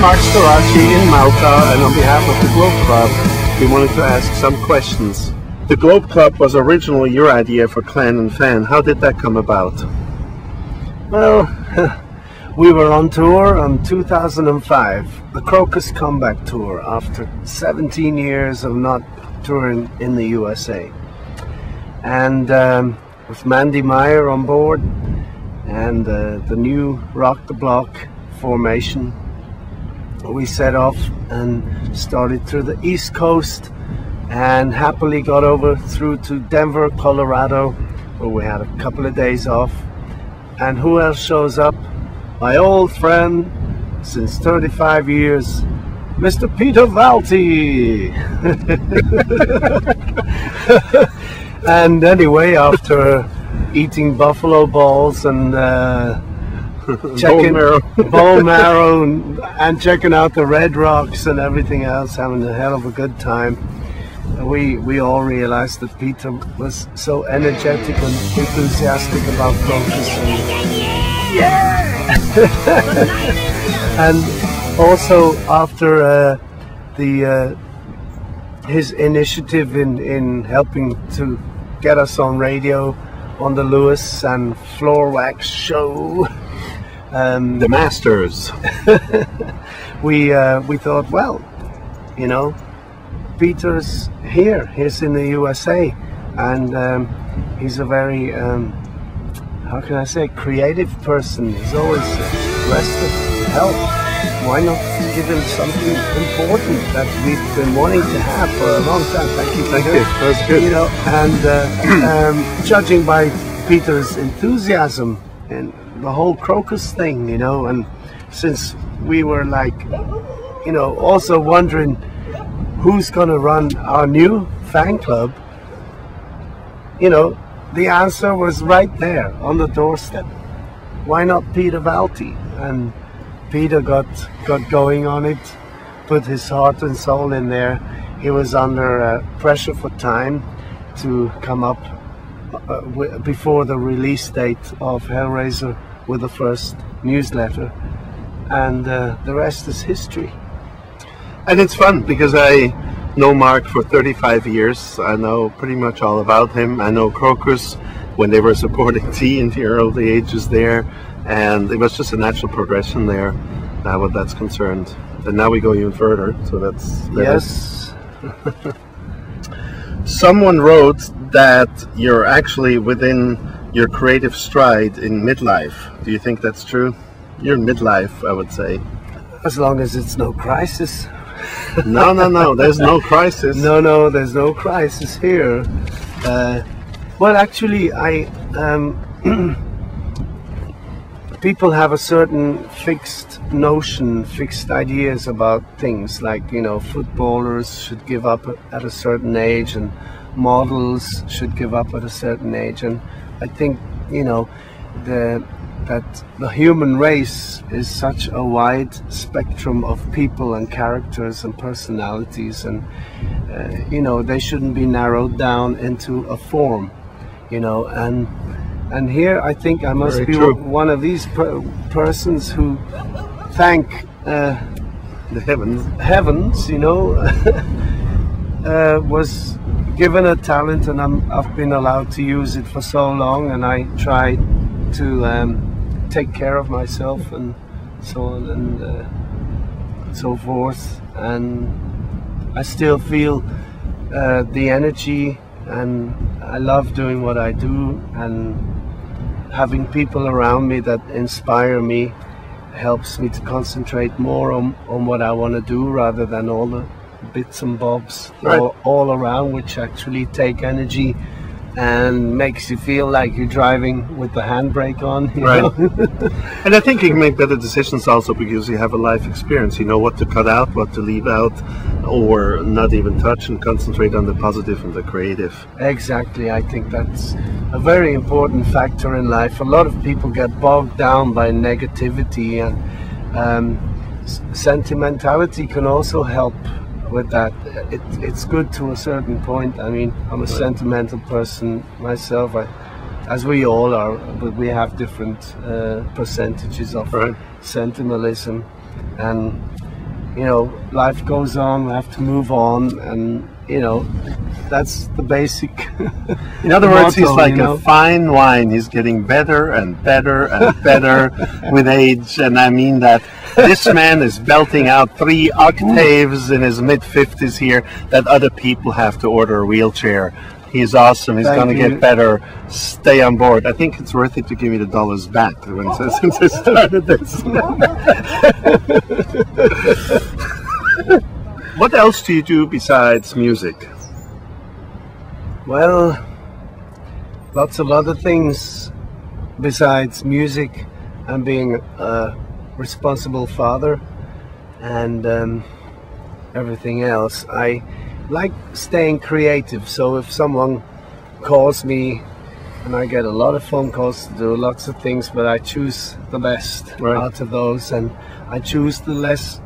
Marc Storace in Malta, and on behalf of the Globe Club, we wanted to ask some questions. The Globe Club was originally your idea for Clan and Fan. How did that come about? Well, we were on tour in 2005, the Crocus Comeback Tour, after 17 years of not touring in the USA. And with Mandy Meyer on board and the new Rock the Block formation, we set off and started through the East Coast and happily got over through to Denver, Colorado, where we had a couple of days off. And who else shows up? My old friend since 35 years, Mr. Peter Valti. And anyway, after eating buffalo balls and checking bone marrow and checking out the Red Rocks and everything else, having a hell of a good time, we all realized that Peter was so energetic and enthusiastic about Crocus. And also after his initiative in helping to get us on radio on the Lewis and Floor Wax show, the Masters, we thought, well, you know, Peter's here, he's in the USA, and he's a very how can I say, creative person. He's always rested help. Why not give him something important that we've been wanting to have for a long time? Thank you, Peter. That's good. You know, and judging by Peter's enthusiasm and the whole Crocus thing, you know, and since we were like, you know, also wondering who's going to run our new fan club, you know, the answer was right there on the doorstep. Why not Peter Valti? And Peter got going on it, put his heart and soul in there. He was under pressure for time to come up before the release date of Hellraiser with the first newsletter, and the rest is history. And it's fun because I know Marc for 35 years. I know pretty much all about him. I know Crocus when they were supporting T in the early ages there, and it was just a natural progression there, what that's concerned. And now we go even further, so that's yes. Someone wrote that you're actually within your creative stride in midlife. Do you think that's true? You're in midlife, I would say. As long as it's no crisis. No, there's no crisis. No, there's no crisis here. Well, actually, people have a certain fixed notion, fixed ideas about things, like, you know, footballers should give up at a certain age and models should give up at a certain age. And I think, you know, that the human race is such a wide spectrum of people and characters and personalities, and you know, they shouldn't be narrowed down into a form, you know. And here I think I must Very be true. one of these persons who thank the heavens, you know, was given a talent, and I've been allowed to use it for so long, and I try to take care of myself and so on and so forth, and I still feel the energy, and I love doing what I do, and having people around me that inspire me helps me to concentrate more on what I want to do, rather than all the bits and bobs all around, which actually take energy and makes you feel like you're driving with the handbrake on. You know? And I think you can make better decisions also because you have a life experience. You know what to cut out, what to leave out, or not even touch, and concentrate on the positive and the creative. Exactly. I think that's a very important factor in life. A lot of people get bogged down by negativity, and sentimentality can also help with that. It's good to a certain point. I mean, I'm a sentimental person myself, as we all are, but we have different percentages of sentimentalism, and you know, life goes on, we have to move on, and you know, that's the basic. In other words, he's motto, like you know? a fine wine. He's getting better and better and better with age, and I mean that. This man is belting out 3 octaves in his mid-50s here that other people have to order a wheelchair. He's awesome. He's going to get better. Stay on board. I think it's worth it to give me the dollars back since I started this. What else do you do besides music? Well, lots of other things besides music and being a responsible father and everything else. I like staying creative, so if someone calls me, and I get a lot of phone calls to do lots of things, but I choose the best out of those, and I choose the less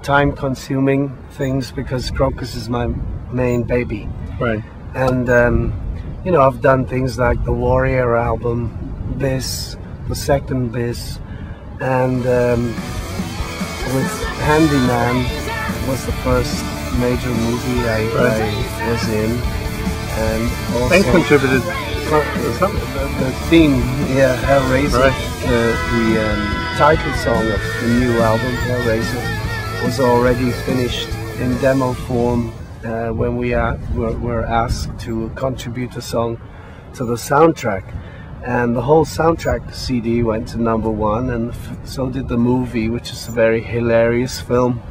time consuming things because Crocus is my main baby. Right. And you know, I've done things like the Warrior album, this, the second this, and with Handyman was the first major movie I was in, and also And contributed the theme, yeah, Hellraiser, the title song of the new album, Hellraiser, was already finished in demo form when we were asked to contribute a song to the soundtrack. And the whole soundtrack CD went to #1, and so did the movie, which is a very hilarious film,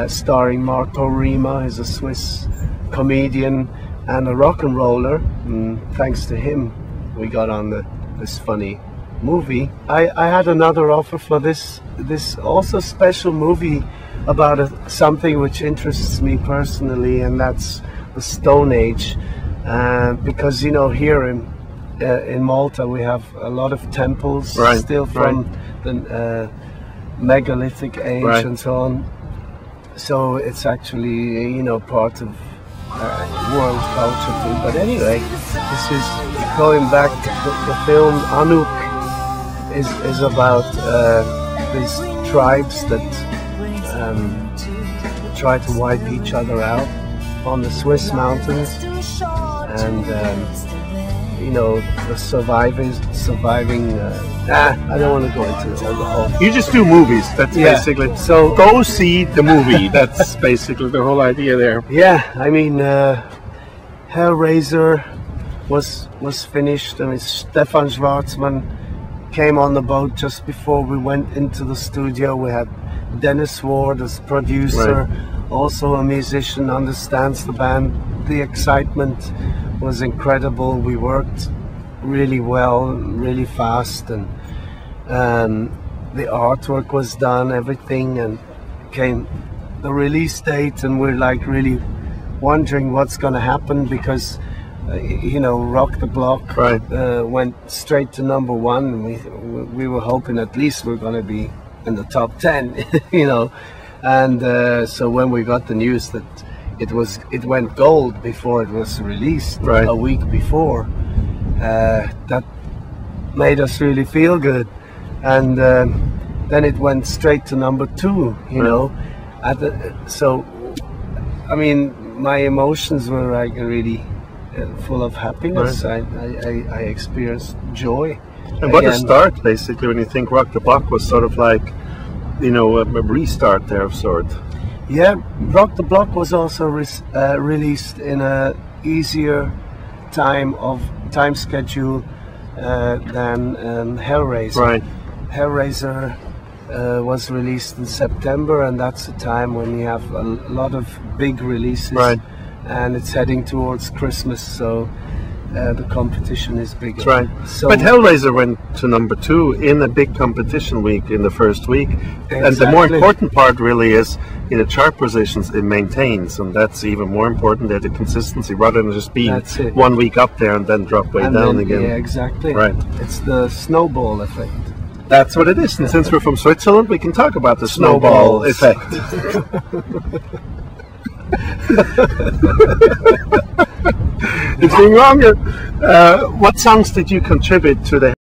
starring Marco Rima, who's a Swiss comedian and a rock and roller. And thanks to him, we got on this funny movie. I had another offer for this also special movie about something which interests me personally, and that's the Stone Age, because you know, here in Malta we have a lot of temples still from the megalithic age and so on. So it's actually, you know, part of world culture too. But anyway, this is going back. The film Anouk is about these tribes that try to wipe each other out on the Swiss mountains, and you know, the surviving. I don't want to go into all the whole. You just do movies. That's basically. So go see the movie. That's basically the whole idea there. Yeah, I mean, Hellraiser was finished, and Stefan Schwarzman came on the boat just before we went into the studio. We had Dennis Ward as producer, also a musician, understands the band. The excitement was incredible. We worked really well, really fast, and the artwork was done, everything, and came the release date, and we're like really wondering what's going to happen because you know, Rock the Block went straight to #1, and we were hoping at least we're going to be in the top 10, you know, and so when we got the news that it went gold before it was released a week before, that made us really feel good, and then it went straight to #2, you know, so I mean, my emotions were like really full of happiness. I experienced joy. And what a start, basically, when you think Rock the Block was sort of like, you know, a restart there of sort. Yeah, Rock the Block was also released in a easier time schedule than Hellraiser. Hellraiser was released in September, and that's the time when you have a lot of big releases, and it's heading towards Christmas, so the competition is bigger. So, but Hellraiser went to #2 in a big competition week in the first week, and the more important part really is in the chart positions it maintains, and that's even more important, that the consistency, rather than just being 1 week up there and then drop way down again. Yeah, exactly. It's the snowball effect. That's what it is, and since we're from Switzerland, we can talk about the snowball effect. It's getting longer. What songs did you contribute to the